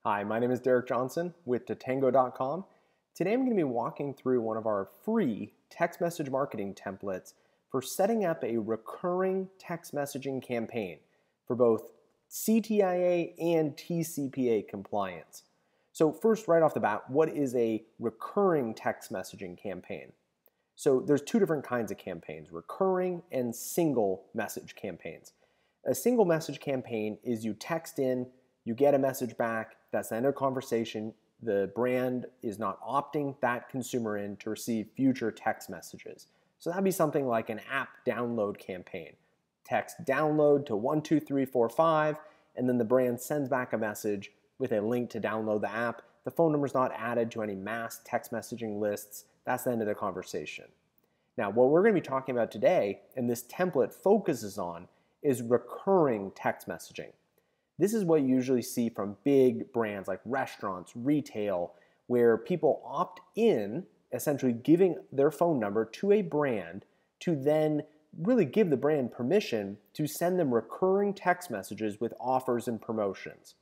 Hi, my name is Derek Johnson with Tatango.com. Today I'm going to be walking through one of our free text message marketing templates for setting up a recurring text messaging campaign for both CTIA and TCPA compliance. So first, right off the bat, what is a recurring text messaging campaign? So there's two different kinds of campaigns, recurring and single message campaigns. A single message campaign is you text in, you get a message back, that's the end of the conversation. The brand is not opting that consumer in to receive future text messages. So that'd be something like an app download campaign. Text download to 12345, and then the brand sends back a message with a link to download the app. The phone number is not added to any mass text messaging lists. That's the end of the conversation. Now, what we're going to be talking about today, and this template focuses on, is recurring text messaging. This is what you usually see from big brands like restaurants, retail, where people opt in, essentially giving their phone number to a brand to then really give the brand permission to send them recurring text messages with offers and promotions.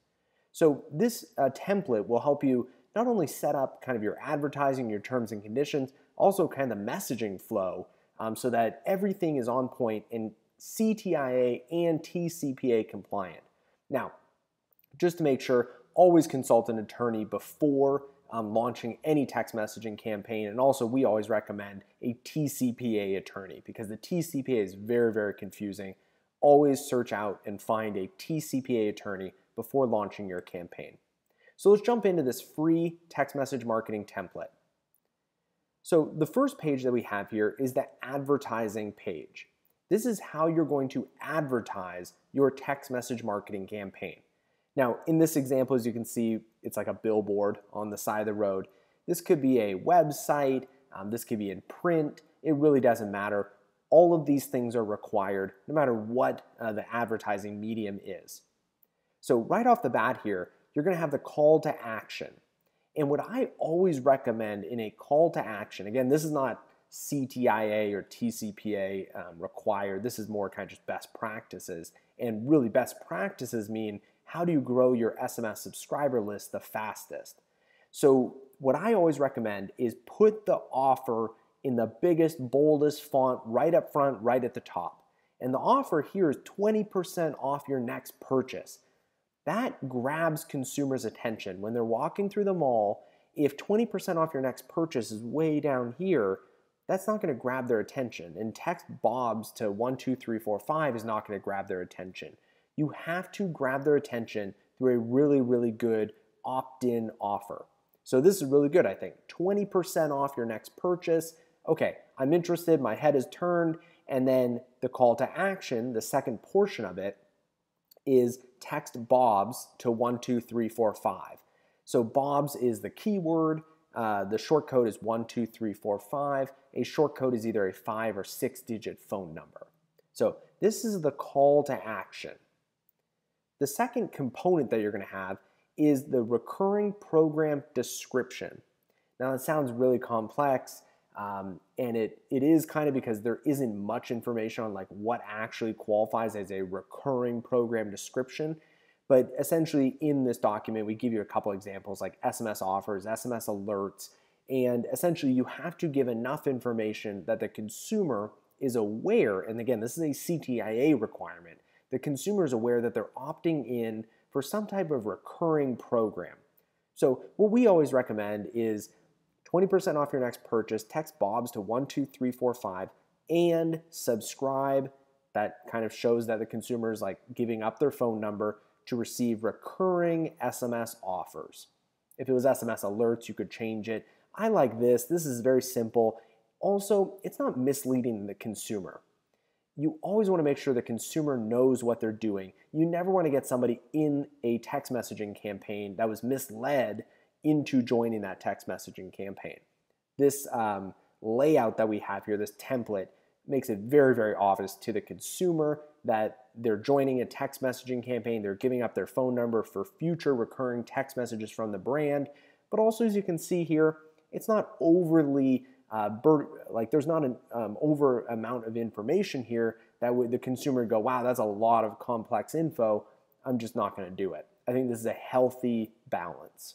So this template will help you not only set up kind of your advertising, your terms and conditions, also kind of the messaging flow so that everything is on point and CTIA and TCPA compliant. Now, just to make sure, always consult an attorney before launching any text messaging campaign. And also, we always recommend a TCPA attorney because the TCPA is very, very confusing. Always search out and find a TCPA attorney before launching your campaign. So let's jump into this free text message marketing template. So the first page that we have here is the advertising page. This is how you're going to advertise your text message marketing campaign. Now, in this example, as you can see, it's like a billboard on the side of the road. This could be a website, this could be in print, it really doesn't matter. All of these things are required no matter what the advertising medium is. So right off the bat here, you're going to have the call to action. And what I always recommend in a call to action, again, this is not CTIA or TCPA required. This is more kind of just best practices. And really best practices mean how do you grow your SMS subscriber list the fastest? So what I always recommend is put the offer in the biggest, boldest font right up front, right at the top. And the offer here is 20% off your next purchase. That grabs consumers' attention. When they're walking through the mall, if 20% off your next purchase is way down here, that's not going to grab their attention. And text Bob's to 12345 is not going to grab their attention. You have to grab their attention through a really, really good opt-in offer. So this is really good, I think. 20% off your next purchase. Okay, I'm interested, my head is turned, and then the call to action, the second portion of it, is text Bob's to 12345. So Bob's is the keyword. The short code is 12345. A short code is either a 5 or 6 digit phone number. So this is the call to action. The second component that you're going to have is the recurring program description. Now it sounds really complex, and it is kind of because there isn't much information on like what actually qualifies as a recurring program description. But essentially in this document, we give you a couple examples like SMS offers, SMS alerts, and essentially you have to give enough information that the consumer is aware, and again, this is a CTIA requirement, the consumer is aware that they're opting in for some type of recurring program. So what we always recommend is 20% off your next purchase, text Bob's to 12345, and subscribe. That kind of shows that the consumer is like giving up their phone number to receive recurring SMS offers. If it was SMS alerts, you could change it. I like this. This is very simple. Also, it's not misleading the consumer. You always want to make sure the consumer knows what they're doing. You never want to get somebody in a text messaging campaign that was misled into joining that text messaging campaign. This layout that we have here, this template, makes it very, very obvious to the consumer that they're joining a text messaging campaign, they're giving up their phone number for future recurring text messages from the brand. But also, as you can see here, it's not overly there's not an over amount of information here that would the consumer go, wow, that's a lot of complex info. I'm just not going to do it. I think this is a healthy balance.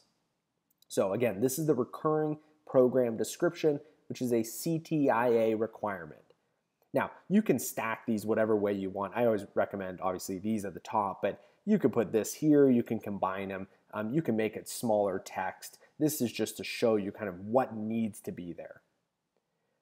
So again, this is the recurring program description, which is a CTIA requirement. Now, you can stack these whatever way you want. I always recommend, obviously, these at the top, but you could put this here, you can combine them, you can make it smaller text. This is just to show you kind of what needs to be there.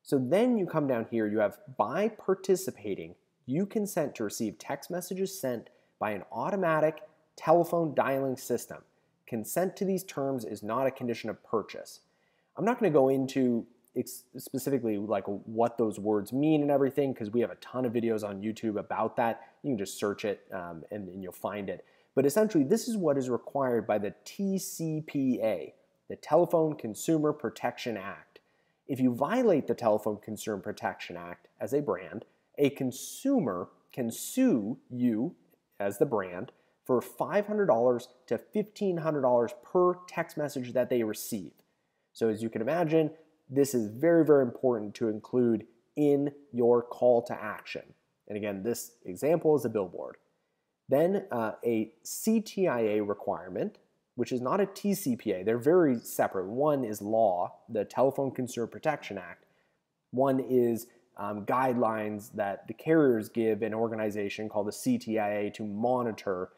So then you come down here, you have by participating, you consent to receive text messages sent by an automatic telephone dialing system. Consent to these terms is not a condition of purchase. I'm not going to go into specifically like what those words mean and everything, because we have a ton of videos on YouTube about that. You can just search it and you'll find it. But essentially, this is what is required by the TCPA, the Telephone Consumer Protection Act. If you violate the Telephone Consumer Protection Act as a brand, a consumer can sue you as the brand for $500 to $1,500 per text message that they receive. So as you can imagine, this is very, very important to include in your call to action. And again, this example is a billboard. Then a CTIA requirement, which is not a TCPA. They're very separate. One is law, the Telephone Consumer Protection Act. One is guidelines that the carriers give an organization called the CTIA to monitor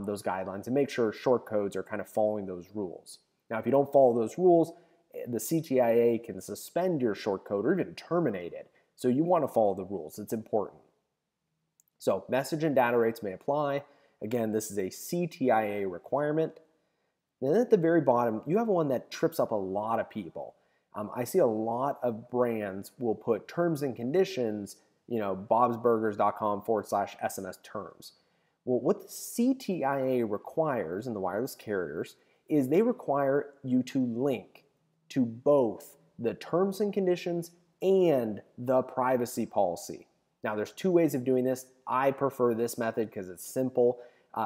those guidelines and make sure short codes are kind of following those rules. Now, if you don't follow those rules, the CTIA can suspend your short code or even terminate it. So you want to follow the rules. It's important. So message and data rates may apply. Again, this is a CTIA requirement. Then at the very bottom, you have one that trips up a lot of people. I see a lot of brands will put terms and conditions, bobsburgers.com/SMS terms. Well, what the CTIA requires in the wireless carriers is they require you to link to both the terms and conditions and the privacy policy. Now, there's two ways of doing this. I prefer this method because it's simple.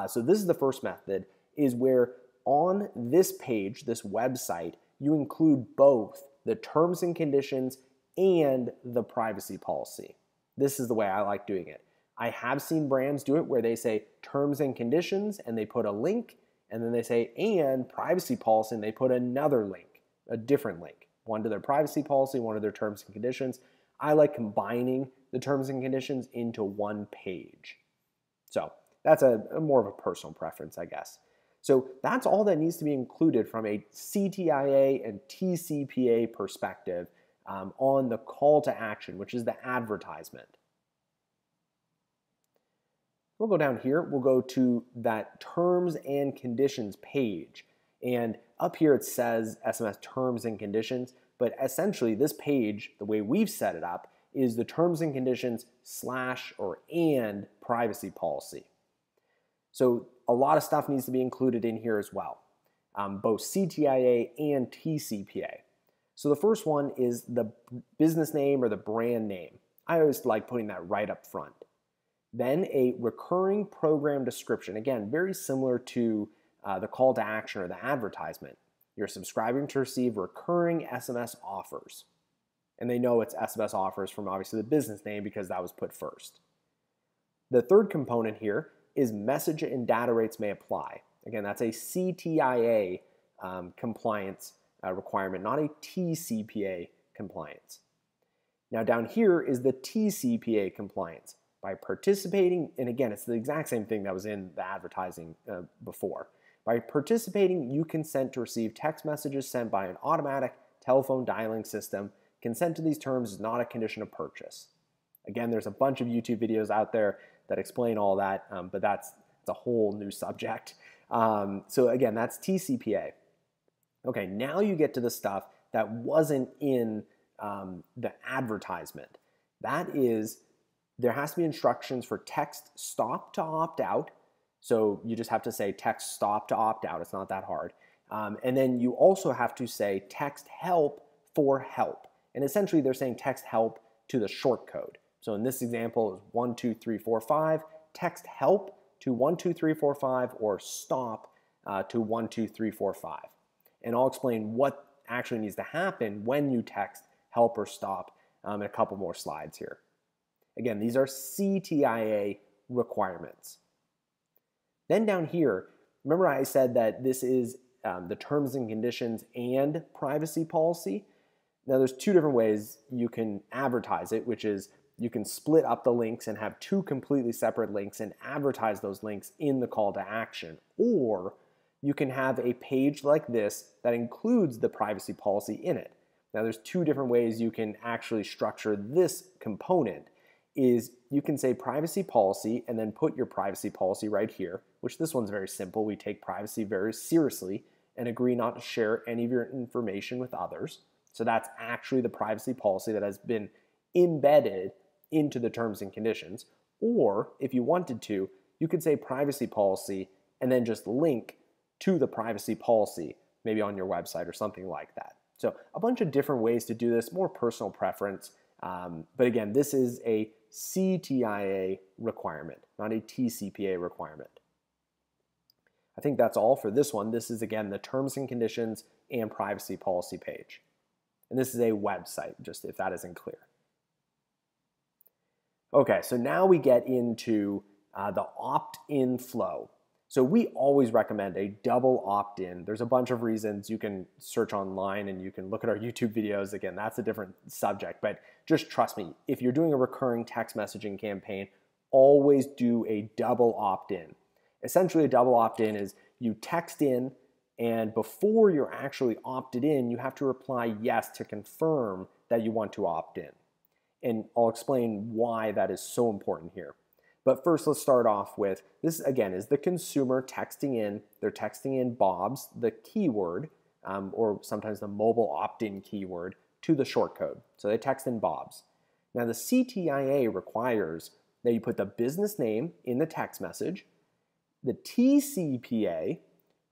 So this is the first method, is where on this page, this website, you include both the terms and conditions and the privacy policy. This is the way I like doing it. I have seen brands do it where they say terms and conditions and they put a link, and then they say and privacy policy and they put another link, a different link, one to their privacy policy, one to their terms and conditions. I like combining the terms and conditions into one page. So that's a more of a personal preference, I guess. So that's all that needs to be included from a CTIA and TCPA perspective on the call to action, which is the advertisement. We'll go down here. We'll go to that terms and conditions page. And up here it says SMS terms and conditions, but essentially this page, the way we've set it up, is the terms and conditions / or and privacy policy. So a lot of stuff needs to be included in here as well, both CTIA and TCPA. So the first one is the business name or the brand name. I always like putting that right up front. Then a recurring program description. Again, very similar to the call to action or the advertisement. You're subscribing to receive recurring SMS offers. And they know it's SMS offers from obviously the business name because that was put first. The third component here is message and data rates may apply. Again, that's a CTIA compliance requirement, not a TCPA compliance. Now down here is the TCPA compliance. By participating, and again, it's the exact same thing that was in the advertising before. By participating, you consent to receive text messages sent by an automatic telephone dialing system. Consent to these terms is not a condition of purchase. Again, there's a bunch of YouTube videos out there that explain all that, but that's a whole new subject. So again, that's TCPA. Okay, now you get to the stuff that wasn't in the advertisement. That is, there has to be instructions for text stop to opt out. So you just have to say text stop to opt out. It's not that hard. And then you also have to say text help for help. And essentially they're saying text help to the short code. So in this example is 12345, text help to 12345 or stop to 12345. And I'll explain what actually needs to happen when you text help or stop in a couple more slides here. Again, these are CTIA requirements. Then down here, Remember I said that this is the terms and conditions and privacy policy? Now there's two different ways you can advertise it, which is you can split up the links and have two completely separate links and advertise those links in the call to action. Or you can have a page like this that includes the privacy policy in it. Now there's two different ways you can actually structure this component. Is you can say privacy policy and then put your privacy policy right here, which this one's very simple. We take privacy very seriously and agree not to share any of your information with others. So that's actually the privacy policy that has been embedded into the terms and conditions. Or if you wanted to, you could say privacy policy and then just link to the privacy policy, maybe on your website or something like that. So a bunch of different ways to do this, more personal preference. But again, this is a CTIA requirement, not a TCPA requirement. I think that's all for this one. This is, again, the terms and conditions and privacy policy page. And this is a website, just if that isn't clear. Okay, so now we get into the opt-in flow. So we always recommend a double opt-in. There's a bunch of reasons. You can search online and you can look at our YouTube videos. Again, that's a different subject, but just trust me, if you're doing a recurring text messaging campaign, always do a double opt-in. Essentially, a double opt-in is you text in, and before you're actually opted in, you have to reply yes to confirm that you want to opt in. And I'll explain why that is so important here. But first, let's start off with, this again is the consumer texting in. They're texting in Bob's, the keyword, or sometimes the mobile opt-in keyword, to the shortcode. So they text in Bob's. Now the CTIA requires that you put the business name in the text message. The TCPA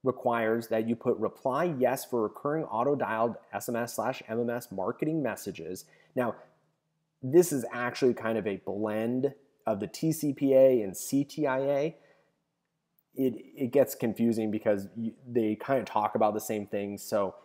requires that you put reply yes for recurring auto-dialed SMS/MMS marketing messages. Now, this is actually kind of a blend of the TCPA and CTIA. It gets confusing because they kind of talk about the same things. So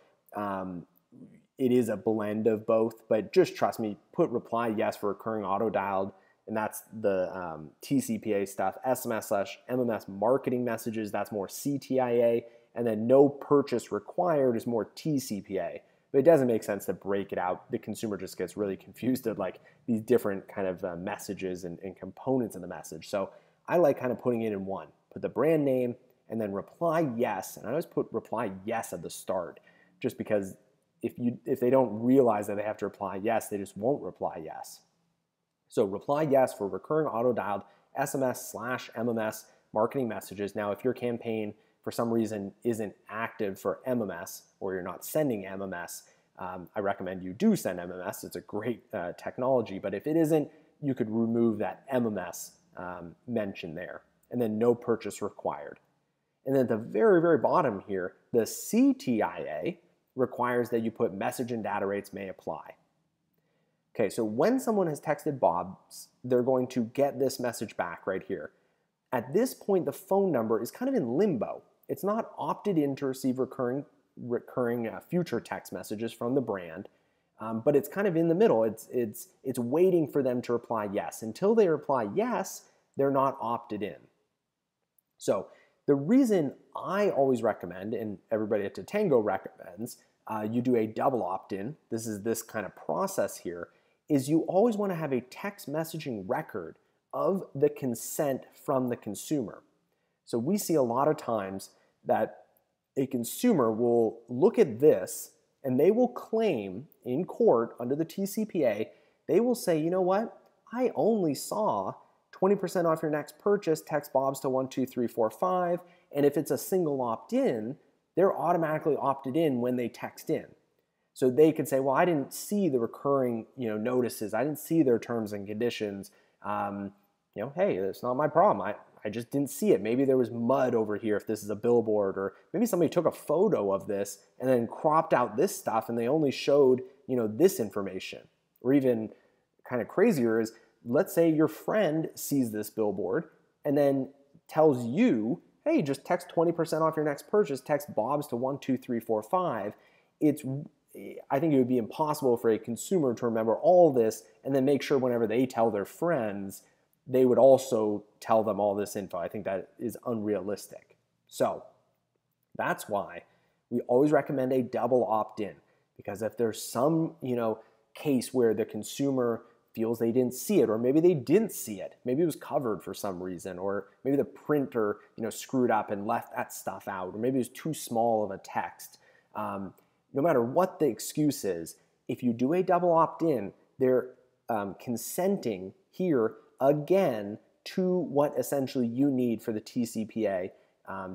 it is a blend of both, but just trust me, put reply yes for recurring auto-dialed, and that's the TCPA stuff. SMS/MMS marketing messages, that's more CTIA, and then no purchase required is more TCPA. But it doesn't make sense to break it out. The consumer just gets really confused at like these different kind of messages and components in the message. So I like kind of putting it in one. Put the brand name and then reply yes. And I always put reply yes at the start, just because if they don't realize that they have to reply yes, they just won't reply yes. So reply yes for recurring auto-dialed SMS/MMS marketing messages. Now, if your campaign for some reason isn't active for MMS, or you're not sending MMS, I recommend you do send MMS. It's a great technology, but if it isn't, you could remove that MMS mention there, and then no purchase required. And then at the very, very bottom here, the CTIA requires that you put message and data rates may apply. Okay, so when someone has texted Bob's, they're going to get this message back right here. At this point, the phone number is kind of in limbo. It's not opted in to receive recurring future text messages from the brand, but it's kind of in the middle. It's waiting for them to reply yes. Until they reply yes, they're not opted in. So the reason I always recommend, and everybody at Tatango recommends, you do a double opt-in, this is this kind of process here, is you always want to have a text messaging record of the consent from the consumer. So we see a lot of times that a consumer will look at this and they will claim in court under the TCPA, they will say, you know what, I only saw 20% off your next purchase, text Bob's to 12345, and if it's a single opt-in, they're automatically opted in when they text in. So they could say, well, I didn't see the recurring notices, I didn't see their terms and conditions. Hey, it's not my problem. I just didn't see it. Maybe there was mud over here if this is a billboard, or maybe somebody took a photo of this and then cropped out this stuff and they only showed, this information. Or even kind of crazier is, let's say your friend sees this billboard and then tells you, hey, just text 20% off your next purchase, text Bob's to 12345. I think it would be impossible for a consumer to remember all this and then make sure whenever they tell their friends, they would also tell them all this info. I think that is unrealistic. So That's why we always recommend a double opt-in, because if there's some, case where the consumer feels they didn't see it, or maybe they didn't see it, maybe it was covered for some reason, or maybe the printer, screwed up and left that stuff out, or maybe it was too small of a text. No matter what the excuse is, if you do a double opt-in, they're consenting here again to what essentially you need for the TCPA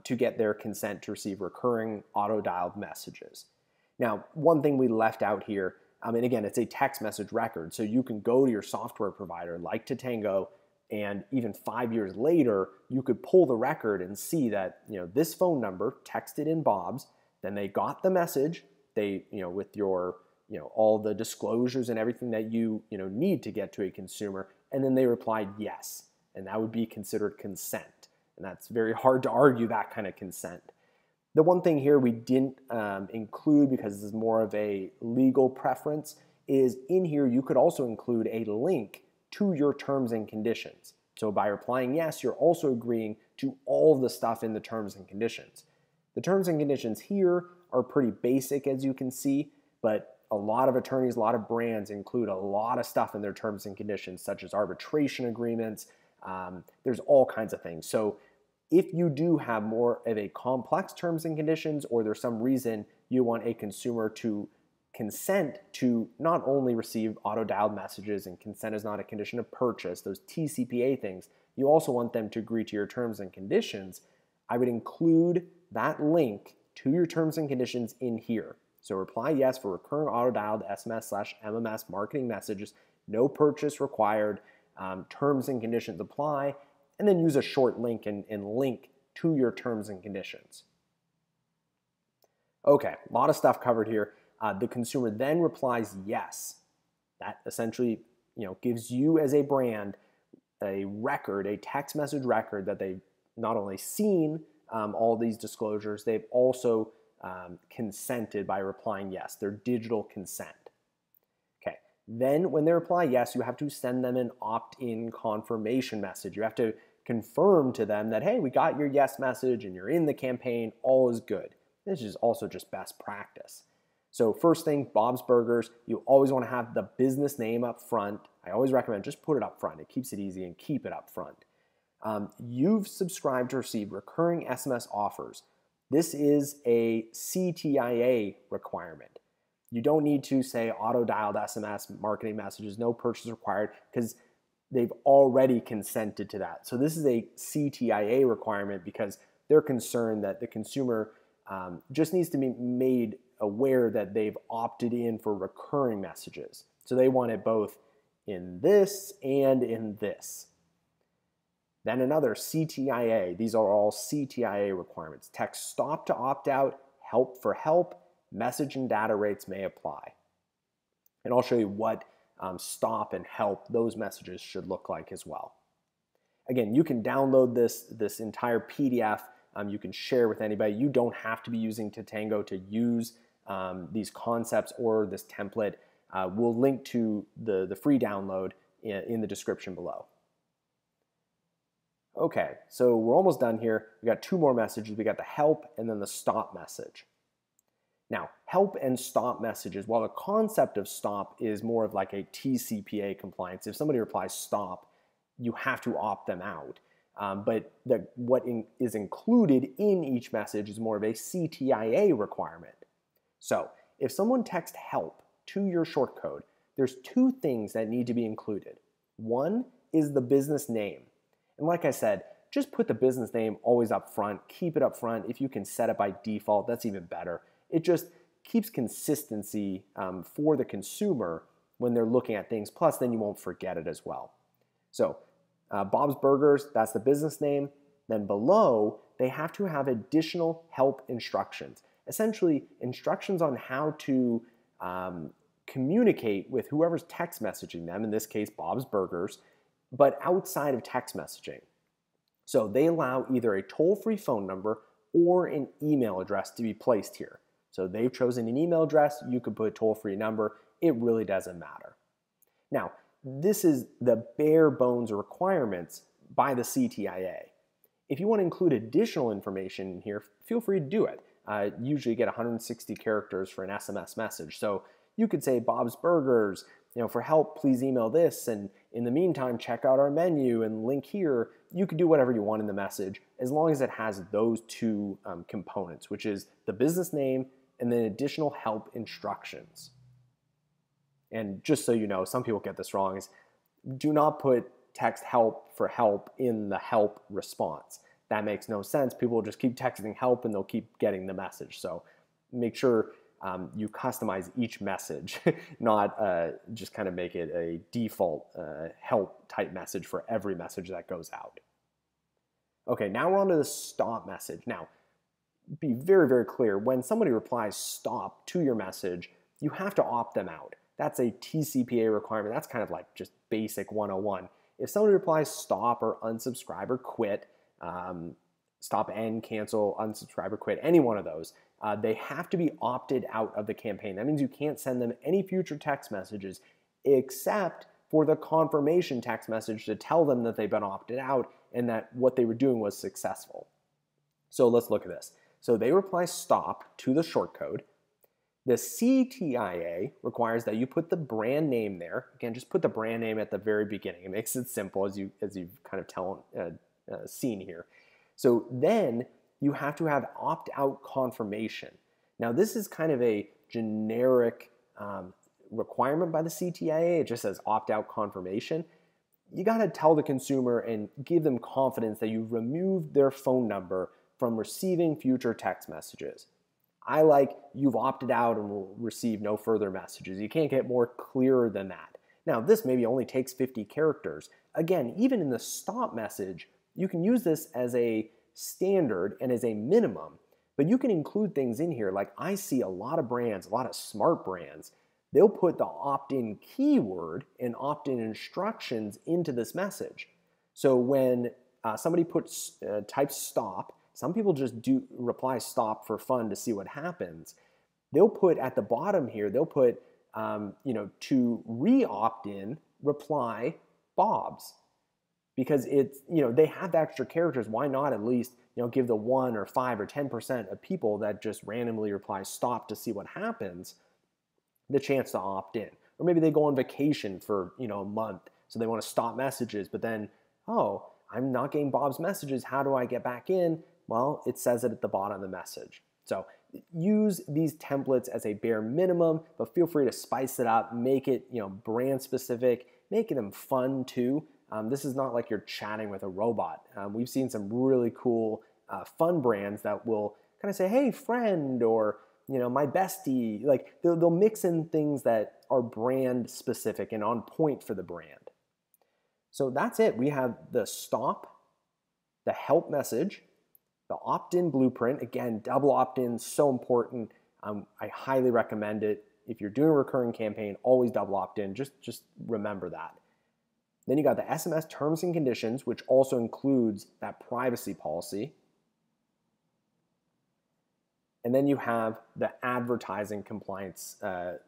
to get their consent to receive recurring auto-dialed messages. Now, one thing we left out here, and again, it's a text message record, so you can go to your software provider like Tatango, and even 5 years later, you could pull the record and see that this phone number texted in Bob's, then they got the message, they with your all the disclosures and everything that you need to get to a consumer, and then they replied yes, and that would be considered consent. And that's very hard to argue that kind of consent. The one thing here we didn't include, because this is more of a legal preference, is in here you could also include a link to your terms and conditions. So by replying yes, you're also agreeing to all of the stuff in the terms and conditions. The terms and conditions here are pretty basic, as you can see, but a lot of attorneys, a lot of brands include a lot of stuff in their terms and conditions, such as arbitration agreements. There's all kinds of things. So if you do have more of a complex terms and conditions, or there's some reason you want a consumer to consent to not only receive auto-dialed messages, and consent is not a condition of purchase, those TCPA things, you also want them to agree to your terms and conditions, I would include that link to your terms and conditions in here. So reply yes for recurring auto-dialed SMS/MMS marketing messages, no purchase required, terms and conditions apply, and then use a short link and link to your terms and conditions. Okay, a lot of stuff covered here. The consumer then replies yes. That essentially gives you as a brand a record, a text message record that they've not only seen all these disclosures, they've also consented by replying yes, their digital consent. Okay, then when they reply yes, you have to send them an opt-in confirmation message. You have to confirm to them that, hey, we got your yes message and you're in the campaign, all is good. This is also just best practice. So first thing, Bob's Burgers, you always want to have the business name up front. I always recommend just put it up front. It keeps it easy, and keep it up front. You've subscribed to receive recurring SMS offers. This is a CTIA requirement. You don't need to say auto-dialed SMS marketing messages, no purchase required, because they've already consented to that. So this is a CTIA requirement because they're concerned that the consumer just needs to be made aware that they've opted in for recurring messages. So they want it both in this and in this. Then another CTIA. These are all CTIA requirements. Text stop to opt out, help for help, message and data rates may apply. And I'll show you what stop and help, those messages should look like as well. Again, you can download this entire PDF. You can share with anybody. You don't have to be using Tatango to use these concepts or this template. We'll link to the free download in the description below. Okay, so we're almost done here. We got two more messages. We got the help and then the stop message. Now, help and stop messages, while the concept of stop is more of like a TCPA compliance, if somebody replies stop, you have to opt them out. But what is included in each message is more of a CTIA requirement. So if someone texts help to your shortcode, there's two things that need to be included. One is the business name. And like I said, just put the business name always up front. Keep it up front. If you can set it by default, that's even better. It just keeps consistency for the consumer when they're looking at things. Plus, then you won't forget it as well. So Bob's Burgers, that's the business name. Then below, they have to have additional help instructions. Essentially, instructions on how to communicate with whoever's text messaging them, in this case, Bob's Burgers, but outside of text messaging. So they allow either a toll-free phone number or an email address to be placed here. So they've chosen an email address, you could put a toll-free number, it really doesn't matter. Now, this is the bare bones requirements by the CTIA. If you want to include additional information in here, feel free to do it. usually get 160 characters for an SMS message. So you could say Bob's Burgers, for help, please email this, and in the meantime, check out our menu and link here. You could do whatever you want in the message as long as it has those two components, which is the business name and then additional help instructions. And just so you know, some people get this wrong, is do not put text help for help in the help response. That makes no sense. People will just keep texting help and they'll keep getting the message. So make sure you customize each message, not just kind of make it a default help type message for every message that goes out. Okay, now we're on to the stop message. Now, be very, very clear. When somebody replies stop to your message, you have to opt them out. That's a TCPA requirement. That's kind of like just basic 101. If somebody replies stop or unsubscribe or quit, stop and cancel, unsubscribe or quit, any one of those, they have to be opted out of the campaign. That means you can't send them any future text messages except for the confirmation text message to tell them that they've been opted out and that what they were doing was successful. So let's look at this. So they reply stop to the shortcode. The CTIA requires that you put the brand name there. Again, just put the brand name at the very beginning. It makes it simple, as you've kind of seen here. So then you have to have opt-out confirmation. Now, this is kind of a generic requirement by the CTIA. It just says opt-out confirmation. You got to tell the consumer and give them confidence that you've removed their phone number from receiving future text messages. I like you've opted out and will receive no further messages. You can't get more clearer than that. Now, this maybe only takes 50 characters. Again, even in the stop message, you can use this as a standard and as a minimum, but you can include things in here. Like I see a lot of brands, a lot of smart brands, they'll put the opt-in keyword and opt-in instructions into this message. So when somebody types stop, some people just do reply stop for fun to see what happens. They'll put at the bottom here, they'll put, to re-opt-in, reply Bob's. Because it's, they have the extra characters. Why not at least, give the 1 or 5 or 10% of people that just randomly reply stop to see what happens the chance to opt in. Or maybe they go on vacation for, a month. So they want to stop messages, but then, oh, I'm not getting Bob's messages. How do I get back in? Well, it says it at the bottom of the message. So use these templates as a bare minimum, but feel free to spice it up, make it, brand specific, making them fun too. This is not like you're chatting with a robot. We've seen some really cool, fun brands that will kind of say, hey, friend, or, my bestie. Like they'll mix in things that are brand specific and on point for the brand. So that's it. We have the stop, the help message, the opt-in blueprint. Again, double opt-in, so important. I highly recommend it. If you're doing a recurring campaign, always double opt-in. Just remember that. Then you got the SMS terms and conditions, which also includes that privacy policy. And then you have the advertising compliance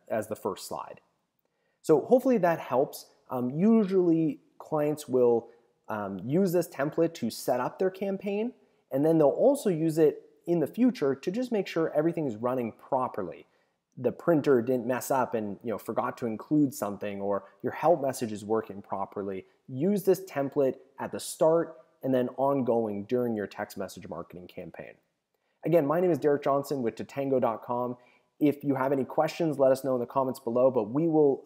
as the first slide. So hopefully that helps. Usually clients will use this template to set up their campaign, and then they'll also use it in the future to just make sure everything is running properly. The printer didn't mess up and forgot to include something, or your help message is working properly. Use this template at the start and then ongoing during your text message marketing campaign. Again, my name is Derek Johnson with Tatango.com. If you have any questions, let us know in the comments below, but we will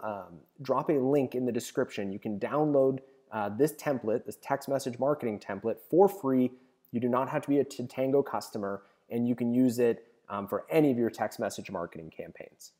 drop a link in the description. You can download this template, this text message marketing template, for free. You do not have to be a Tatango customer, and you can use it for any of your text message marketing campaigns.